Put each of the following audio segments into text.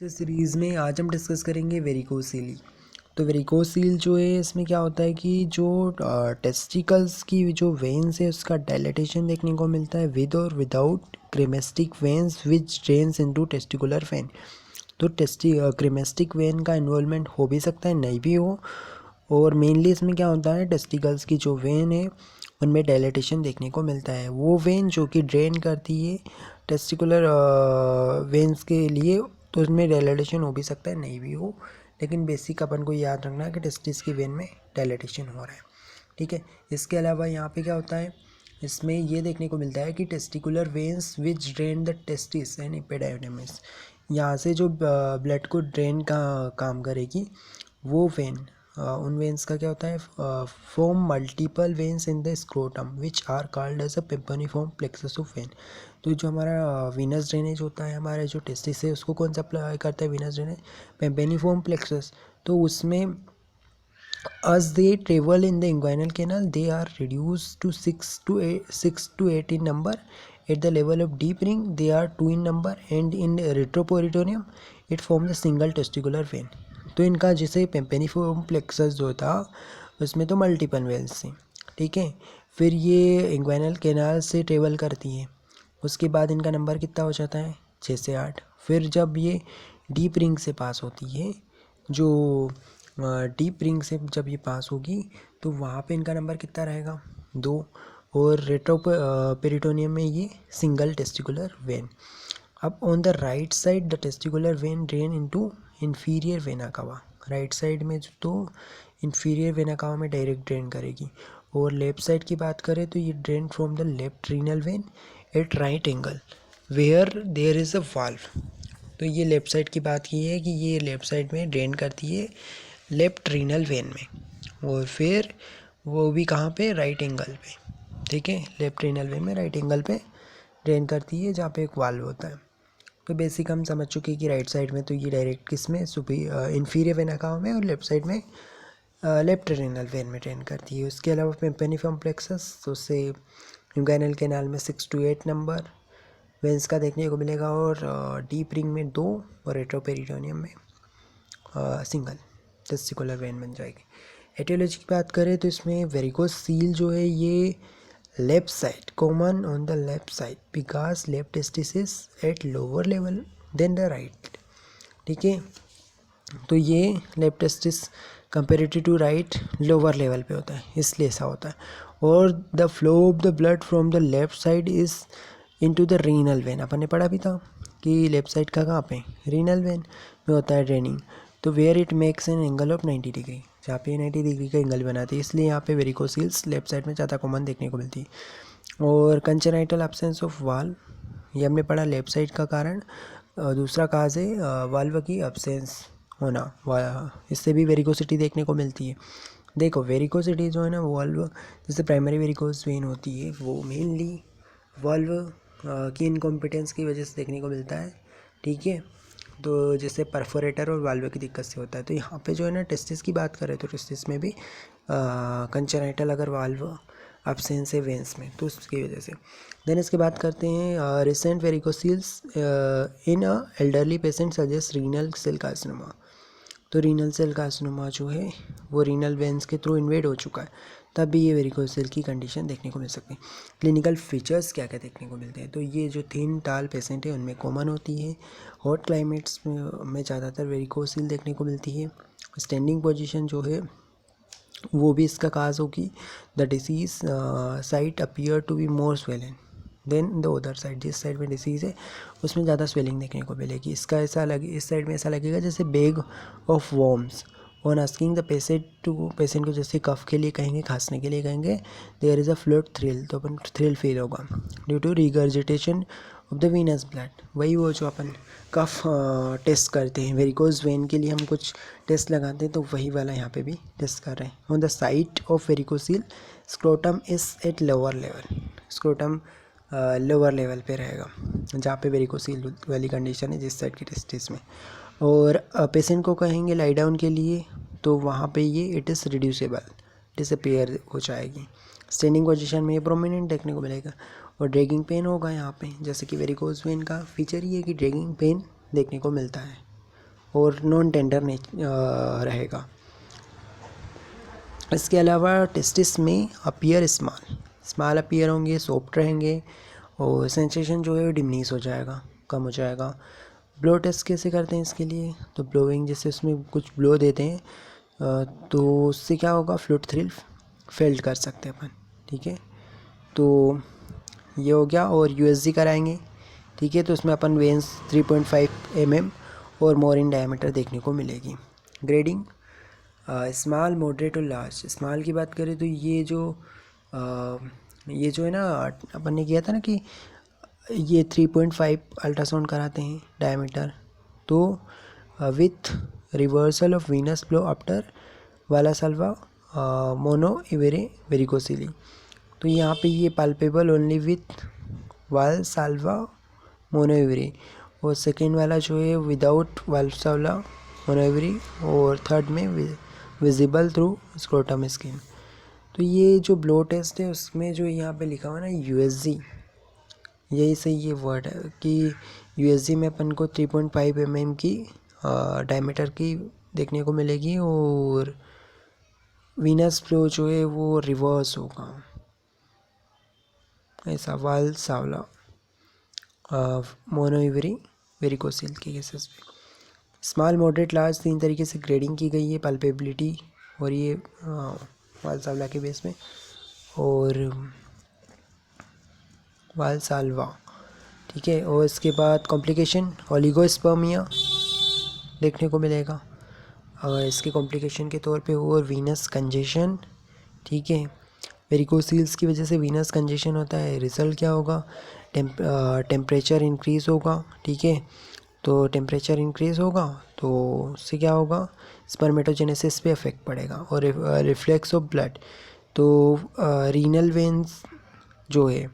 इस सीरीज़ में आज हम डिस्कस करेंगे वेरिकोसील। तो वेरिकोसील जो है इसमें क्या होता है कि जो टेस्टिकल्स की जो वेन्स है उसका डायलेटेशन देखने को मिलता है विद और विदाउट क्रेमेस्टिक वेन्स विच ड्रेन्स इनटू टेस्टिकुलर वेन। तो क्रेमेस्टिक वेन का इन्वॉल्वमेंट हो भी सकता है, नहीं भी हो। और मेनली इसमें क्या होता है, टेस्टिकल्स की जो वेन है उनमें डायलेटेशन देखने को मिलता है। वो वेन जो कि ड्रेन करती है टेस्टिकुलर वेन्स के लिए, तो उसमें डायलेटेशन हो भी सकता है, नहीं भी हो। लेकिन बेसिक अपन को याद रखना है कि टेस्टिस की वेन में डायलेटेशन हो रहा है, ठीक है। इसके अलावा यहाँ पे क्या होता है, इसमें ये देखने को मिलता है कि testicular veins which drain the testis and epididymis, यहाँ से जो ब्लड को ड्रेन का काम करेगी वो वेन, उन वेन्स का क्या होता है, form multiple veins in the scrotum which are called as a pampiniform plexus of vein. तो जो हमारा वीनस ड्रेनेज होता है, हमारा जो टेस्टिस है उसको कौन सा अप्लाई करता है, वीनस ड्रेनेज, पेम्पेनिफॉर्म प्लेक्सस। तो उसमें as they travel in the inguinal canal they are reduced to 6 to 8 in number. At the level of deep ring they are 2 in number, and in retroperitoneum it forms a single testicular vein. तो इनका जैसे पेम्पेनिफॉर्म plexus जो था उसमें तो multiple veins थी, ठीक है। फिर ये इंग्वाइनल कैनाल से ट्रेवल करती है, उसके बाद इनका नंबर कितना हो जाता है, 6 से 8। फिर जब ये डीप रिंग से पास होती है, जो डीप रिंग से जब ये पास होगी तो वहाँ पे इनका नंबर कितना रहेगा, 2। और रेट्रो पेरिटोनियम में ये सिंगल टेस्टिकुलर वेन। अब on the right side the testicular vein drain into inferior vena cava, right side में तो इंफीरियर वेना कावा में डायरेक्ट ड्रेन करेगी। और लेफ्ट साइड की बात करें तो ये drain from the left renal vein at right angle where there is a valve. तो ये लेफ़्ट साइड की बात की है कि ये लेफ़्ट साइड में ड्रेन करती है लेफ़्ट रीनल वेन में, और फिर वो भी कहाँ पे, राइट एंगल पे, ठीक है। लेफ़्ट रीनल वेन में राइट एंगल पे ड्रेन करती है जहाँ पे एक वाल्व होता है। तो बेसिक हम समझ चुके हैं कि राइट साइड में तो ये डायरेक्ट किस में, इंफीरियर वेना कावा में, और लेफ़्ट साइड में लेफ्ट रीनल वेन में ड्रेन करती है। उसके अलावा पेम्पेनिफॉर्म प्लेक्सस, तो उससे इंग्वाइनल कैनाल में 6 to 8 नंबर वेंस का देखने को मिलेगा, और डीप रिंग में 2, और रेट्रोपेरिटोनियम में सिंगल टेस्टिकुलर वेन बन जाएगी। एटियोलॉजी की बात करें तो इसमें वेरिकोसील जो है ये left side, common on the left side because left testis is at lower level than the right, ठीक है। तो ये left testis comparative to right lower level पे होता है, इसलिए ऐसा होता है। और the flow of the blood from the left side is into the renal vein, अपन ने पढ़ा भी था कि लेफ्ट साइड का कहाँ पे, रीनल वेन में होता है ड्रेनिंग। तो where it makes an angle of 90 degree, जहाँ पे 90 डिग्री का एंगल बनाती है, इसलिए यहाँ पे वेरिकोसील्स लेफ्ट साइड में ज़्यादा कॉमन देखने को मिलती है। और कंजेनाइटल एब्सेंस ऑफ वाल्व, ये हमने पढ़ा लेफ्ट साइड का कारण। दूसरा काज है वाल्व की एब्सेंस होना, इससे भी वेरिकोसिटी देखने को मिलती है। देखो वेरिकोसिटी जो है ना, वाल्व जैसे प्राइमरी वेरिकोस वेन होती है वो मेनली वाल्व की इनकॉम्पिटेंस की वजह से देखने को मिलता है, ठीक है। तो जैसे परफोरेटर और वाल्व की दिक्कत से होता है। तो यहाँ पे जो है ना, टेस्टिस की बात करें तो टेस्टिस में भी कंजेनाइटल अगर वाल्व एब्सेंस है वेंस में तो उसकी वजह से। देन इसके बात करते हैं recent varicoceles in a elderly patient suggest renal cell carcinoma. तो रीनल सेल कार्सिनोमा जो है वो रीनल वेंस के थ्रू इन्वेड हो चुका है, तब भी ये वेरिकोसील की कंडीशन देखने को मिल सकती है। क्लिनिकल फीचर्स क्या क्या देखने को मिलते हैं, तो ये जो थिन टाल पेशेंट है उनमें कॉमन होती है। हॉट क्लाइमेट्स में ज़्यादातर वेरिकोसील देखने को मिलती है। स्टैंडिंग पोजीशन जो है वो भी इसका काज होगी। The disease site appear to be more swollen than the other side, जिस साइड में डिसीज़ है उसमें ज़्यादा स्वेलिंग देखने को मिलेगी। इसका ऐसा लगे, इस साइड में ऐसा लगेगा जैसे beg of worms. On asking the patient को जैसे कफ के लिए कहेंगे, खांसने के लिए कहेंगे, there is a fluid thrill, तो अपन थ्रिल फील होगा due to regurgitation of the venous blood. वही वो जो अपन कफ टेस्ट करते हैं वेरिकोज वेन के लिए, हम कुछ टेस्ट लगाते हैं, तो वही वाला यहाँ पे भी टेस्ट कर रहे हैं। On the site of varicocele scrotum is at lower level, scrotum lower level पे रहेगा जहाँ पे वेरिकोसील वाली कंडीशन है, जिस साइड की टेस्टिस में। और पेशेंट को कहेंगे लाई डाउन के लिए, तो वहाँ पे ये इट इज़ रिड्यूसेबल, डिसअपीयर हो जाएगी। स्टैंडिंग पोजीशन में ये प्रोमिनेंट देखने को मिलेगा। और ड्रैगिंग पेन होगा यहाँ पे, जैसे कि वेरिकोज वेन का फीचर ये है कि ड्रैगिंग पेन देखने को मिलता है, और नॉन टेंडर रहेगा। इसके अलावा टेस्टिस में अपीयर स्मॉल अपीयर होंगे, सॉफ्ट रहेंगे और सेंसेशन जो है डिमिनिश हो जाएगा, कम हो जाएगा। ब्लो टेस्ट कैसे करते हैं इसके लिए? तो ब्लोइंग, जैसे उसमें कुछ ब्लो देते हैं तो उससे क्या होगा, फ्लूइड थ्रिल फेल्ड कर सकते हैं अपन, ठीक है। तो ये हो गया। और यूएसजी कराएंगे, ठीक है। तो उसमें अपन वेंस 3.5 mm और मोर इन डायमीटर देखने को मिलेगी। ग्रेडिंग स्मॉल, मॉडरेट और लार्ज। स्मॉल की बात करें तो ये जो है ना, अपन ने किया था ना कि ये 3.5 अल्ट्रासाउंड कराते हैं डायमीटर, तो with reversal of venous blow after Valsalva manoeuvre varicocele. तो यहाँ पे ये palpable only with Valsalva manoeuvre, और सेकेंड वाला जो है विदाउट वालसाल्वा मोनो इवेरे, और थर्ड में विजिबल थ्रू स्क्रोटम स्किन। तो ये जो ब्लो टेस्ट है उसमें जो यहाँ पे लिखा हुआ है ना यूएसजी, यही सही ये वर्ड है कि यूएसजी में अपन को 3.5 mm की डायमीटर की देखने को मिलेगी, और वीनस फ्लो जो है वो रिवर्स होगा, ऐसा वालसाल्वा मोनो इवेरी वेरिकोसिल के केसेस पे। स्मॉल, मॉडरेट, लार्ज 3 तरीके से ग्रेडिंग की गई है पल्पेबिलिटी और ये वालसाल्वा के बेस में, और वालसाल्वा, ठीक है। और इसके बाद कॉम्प्लिकेशन ओलिगोस्पर्मिया देखने को मिलेगा, और इसके कॉम्प्लिकेशन के तौर पे और वीनस कंजेशन, ठीक है। वेरिकोसील्स की वजह से वीनस कंजेशन होता है, रिजल्ट क्या होगा, टेम्परेचर इंक्रीज़ होगा, ठीक है। तो टेम्परेचर इंक्रीज़ होगा तो उससे क्या होगा, स्पर्मेटोजेनेसिस पे इफेक्ट पड़ेगा, और रिफ्लेक्स ऑफ ब्लड। तो रीनल वेन्स जो है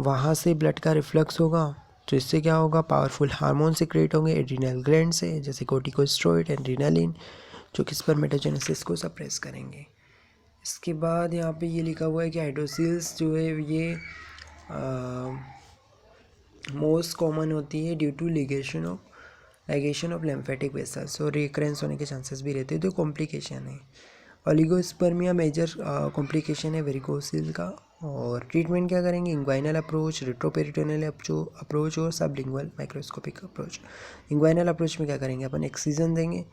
वहाँ से ब्लड का रिफ्लक्स होगा, तो इससे क्या होगा, पावरफुल हार्मोन सिक्रेट होंगे एड्रिनल ग्लैंड से, जैसे कोर्टिकोस्टेरॉइड, एड्रिनालिन, जो कि स्पर्मेटोजेनेसिस को सप्रेस करेंगे। इसके बाद यहाँ पे ये लिखा हुआ है कि हाइड्रोसिल्स जो है ये मोस्ट कॉमन होती है due to ligation of lymphatic vessels, और रिकरेंस होने के चांसेस भी रहते हैं, तो कॉम्प्लिकेशन है। ओलिगोस्पर्मिया मेजर कॉम्प्लिकेशन है वेरिकोसिल का। और ट्रीटमेंट क्या करेंगे, इंग्वाइनल अप्रोच, रेट्रोपेरिटोनियल अप्रोच और sublingual microscopic approach. Inguinal approach में क्या करेंगे, अपन एक्सीजन देंगे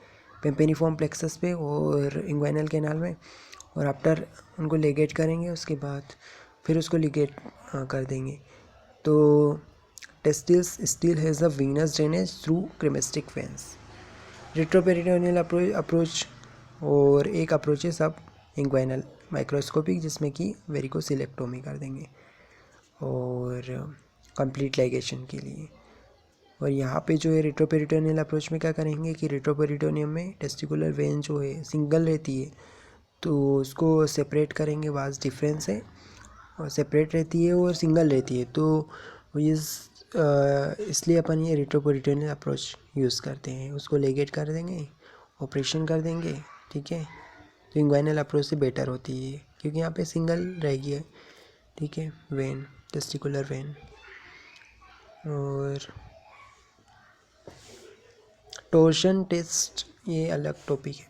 पेम्पेनिफॉर्म प्लेक्सस पे और इंग्वाइनल कैनाल में, और आफ्टर उनको लेगेट करेंगे, उसके बाद फिर उसको लिगेट कर देंगे। तो testis still has a venous drainage through cremasteric veins. Retroperitoneal approach और एक अप्रोच है सब इंग्वाइनल माइक्रोस्कोपिक, जिसमें कि वेरिकोसिलेक्टोमी कर देंगे और कंप्लीट लाइगेशन के लिए। और यहाँ पे जो है रेट्रोपेरिटोनियल अप्रोच में क्या करेंगे कि रेट्रोपेरिटोनियम में टेस्टिकुलर वेन जो है सिंगल रहती है, तो उसको सेपरेट करेंगे, वास डिफरेंस है, और सेपरेट रहती है और सिंगल रहती है, तो इसलिए अपन ये रेट्रोपेरिटोनियल अप्रोच यूज़ करते हैं। उसको लेगेट कर देंगे, ऑपरेशन कर देंगे, ठीक है। तो इंग्वाइनल अप्रोच से बेटर होती है क्योंकि यहाँ पे सिंगल रहेगी है, ठीक है, वेन, टेस्टिकुलर वेन। और टोर्शन टेस्ट ये अलग टॉपिक है।